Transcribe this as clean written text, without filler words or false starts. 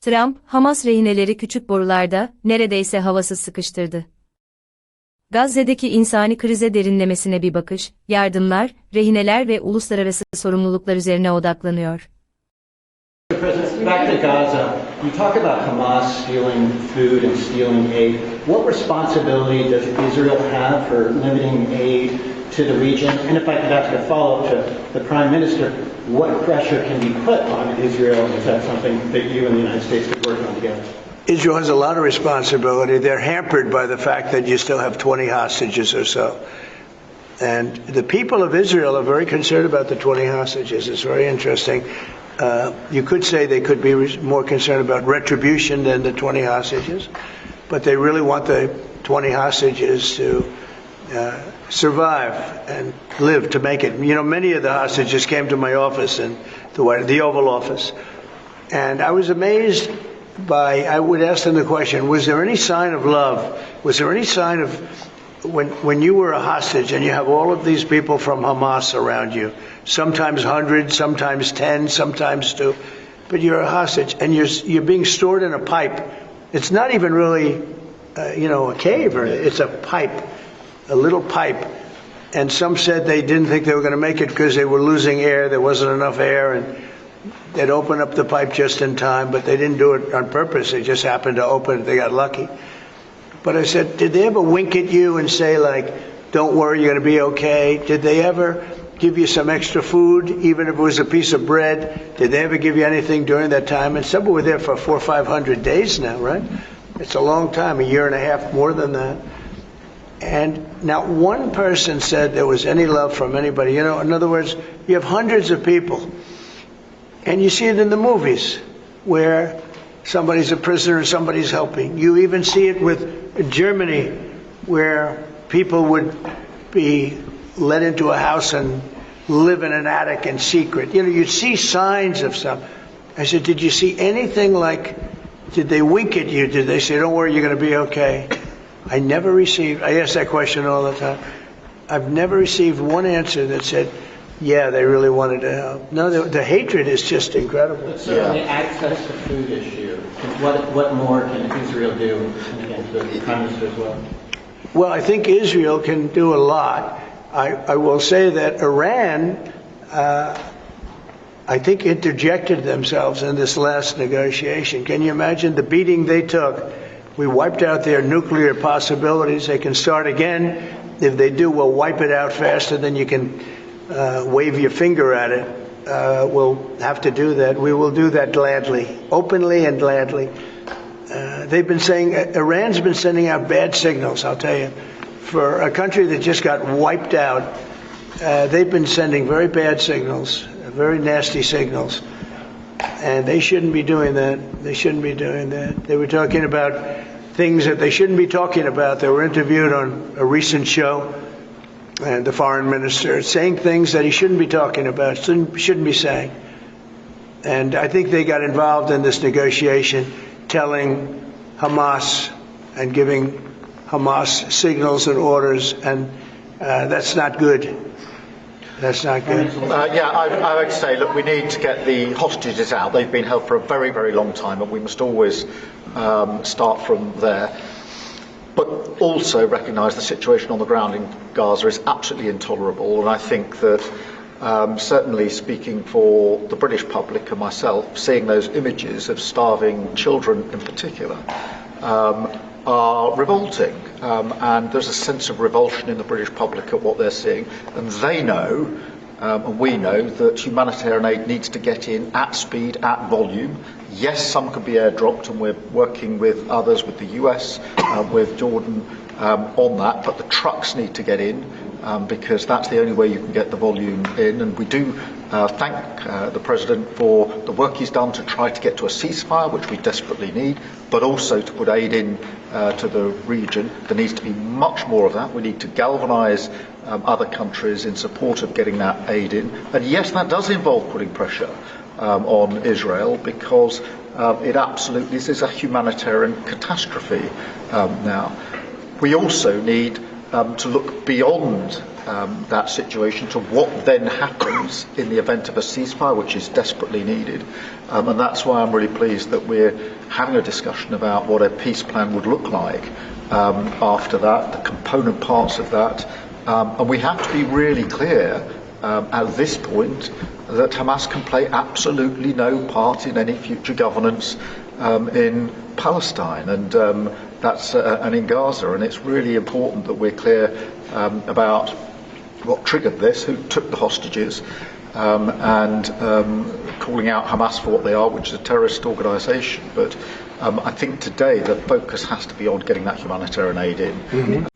Trump, Hamas rehineleri küçük borularda, neredeyse havasız sıkıştırdı. Gazze'deki insani krize derinlemesine bir bakış, yardımlar, rehineler ve uluslararası sorumluluklar üzerine odaklanıyor. Back to Gaza, you talk about Hamas stealing food and stealing aid. What responsibility does Israel have for limiting aid to the region? And if I could ask a follow-up to the Prime Minister, what pressure can be put on Israel? Is that something that you and the United States could work on together? Israel has a lot of responsibility. They're hampered by the fact that you still have 20 hostages or so. And the people of Israel are very concerned about the 20 hostages. It's very interesting. You could say they could be more concerned about retribution than the 20 hostages, but they really want the 20 hostages to survive and live to make it. You know, many of the hostages came to my office in the Oval Office, and I was amazed I would ask them the question, was there any sign of love? Was there any sign of, when you were a hostage and you have all of these people from Hamas around you, sometimes 100, sometimes 10, sometimes 2, but you're a hostage and you're being stored in a pipe. It's not even really, a cave, or it's a pipe, a little pipe. And some said they didn't think they were going to make it because they were losing air. There wasn't enough air, and they'd open up the pipe just in time, but they didn't do it on purpose. They just happened to open it. They got lucky. But I said, did they ever wink at you and say, like, don't worry, you're going to be okay? Did they ever give you some extra food, even if it was a piece of bread? Did they ever give you anything during that time? And some were there for 400 or 500 days now, right? It's a long time, a year and a half, more than that. And not one person said there was any love from anybody. You know, in other words, you have hundreds of people, and you see it in the movies where somebody's a prisoner and somebody's helping. You even see it with Germany, where people would be let into a house and live in an attic in secret. You know, you'd see signs of stuff. I said, did you see anything like, did they wink at you? Did they say, don't worry, you're going to be okay? I ask that question all the time. I've never received one answer that said, yeah, they really wanted to help. No, the hatred is just incredible. So on the access to food issue, what more can Israel do? And again, to the Prime Minister as well. Well, I think Israel can do a lot. I will say that Iran, I think, interjected themselves in this last negotiation. Can you imagine the beating they took? We wiped out their nuclear possibilities. They can start again. If they do, we'll wipe it out faster than you can wave your finger at it. We'll have to do that. We will do that gladly, openly and gladly. Iran's been sending out bad signals, I'll tell you. For a country that just got wiped out, they've been sending very bad signals, very nasty signals. And they shouldn't be doing that. They shouldn't be doing that. They were talking about things that they shouldn't be talking about. They were interviewed on a recent show, and the foreign minister saying things that he shouldn't be talking about, shouldn't be saying. And I think they got involved in this negotiation, telling Hamas and giving Hamas signals and orders, and that's not good. That's not good. I would say, look, we need to get the hostages out. They've been held for a very, very long time, and we must always start from there. But also recognise the situation on the ground in Gaza is absolutely intolerable, and I think that certainly speaking for the British public and myself, seeing those images of starving children in particular are revolting, and there's a sense of revulsion in the British public at what they're seeing, and they know, and we know, that humanitarian aid needs to get in at speed, at volume. Yes, some can be airdropped, and we're working with others, with the US, with Jordan on that, but the trucks need to get in, because that's the only way you can get the volume in. And we do thank the President for the work he's done to try to get to a ceasefire, which we desperately need, but also to put aid in to the region. There needs to be much more of that. We need to galvanise other countries in support of getting that aid in. And yes, that does involve putting pressure on Israel, because it absolutely is a humanitarian catastrophe now. We also need to look beyond that situation to what then happens in the event of a ceasefire, which is desperately needed. And that's why I'm really pleased that we're having a discussion about what a peace plan would look like after that, the component parts of that. And we have to be really clear at this point that Hamas can play absolutely no part in any future governance in Palestine and in Gaza. And it's really important that we're clear about what triggered this, who took the hostages, and calling out Hamas for what they are, which is a terrorist organisation. But I think today the focus has to be on getting that humanitarian aid in.